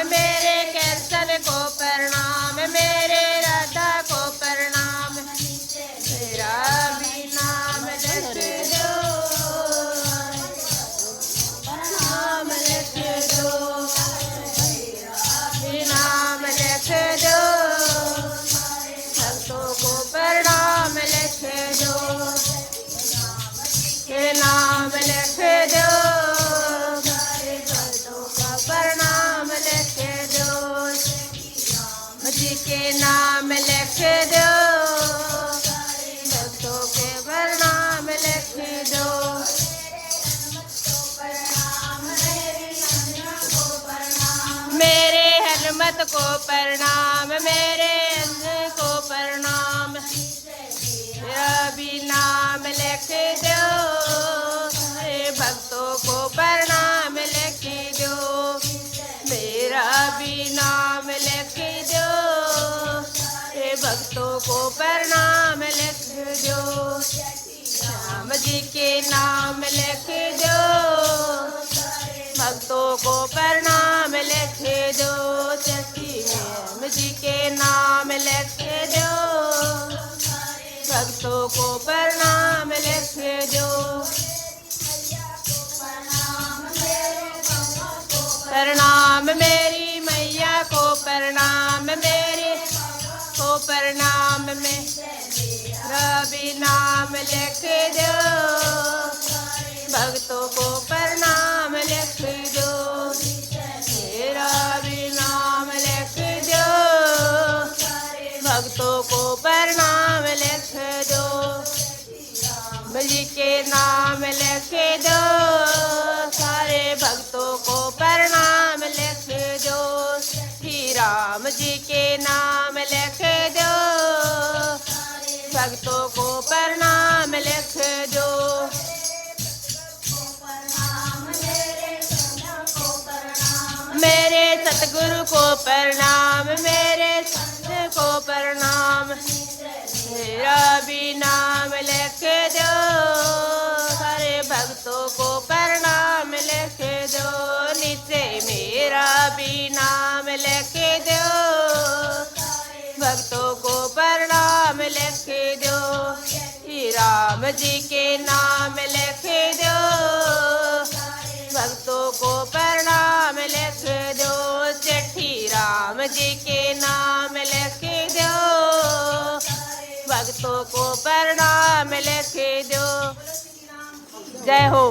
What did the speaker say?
मेरे कैंसर को प्रणाम, मेरे राधा को प्रणाम, मेरा भी नाम लिख दो, नाम लिख दो, नाम लिख दो, भक्तों को प्रणाम लिख दो, के नाम लिख दो, भक्तों का प्रणाम लिख दो, जी के नाम लिख दो, भक्तों के प्रणाम लिख दो, मेरे हनुमत को प्रणाम, मेरे अंजन को प्रणाम, मेरा भी नाम लिख दो, हरे भक्तों को प्रणाम लिख दो, मेरा भी नाम लिख दो, हरे भक्तों को प्रणाम लिख दो, राम जी के नाम लिख दो, भक्तों को प्रणाम लिख दो, राम जी के नाम लिख दो, भक्तों को प्रणाम लिख दो, प्रणाम मेरी मैया को प्रणाम, मेरे को प्रणाम, मेरा भी नाम लिख दो, भक्तों को प्रणाम लिख दो, मेरा भी नाम लिख दो, भक्तों को प्रणाम लिख दो, जी के नाम लिख दो, सारे भक्तों को प्रणाम लिख दो, श्री राम जी के नाम लिख दो, भक्तों को प्रणाम लिख दो, मेरे सतगुरु को प्रणाम, मेरे संत को प्रणाम, मेरा भी नाम लिख दो, सारे भक्तों को प्रणाम लिख दो, नीचे मेरा भी नाम लिख दो, भक्तों को प्रणाम लिख दो, श्री राम जी के नाम लिख दो, भक्तों को प्रणाम लिख दो, चिट्ठी राम जी के नाम लिख दो, भक्तों को प्रणाम लिख दो, जय हो।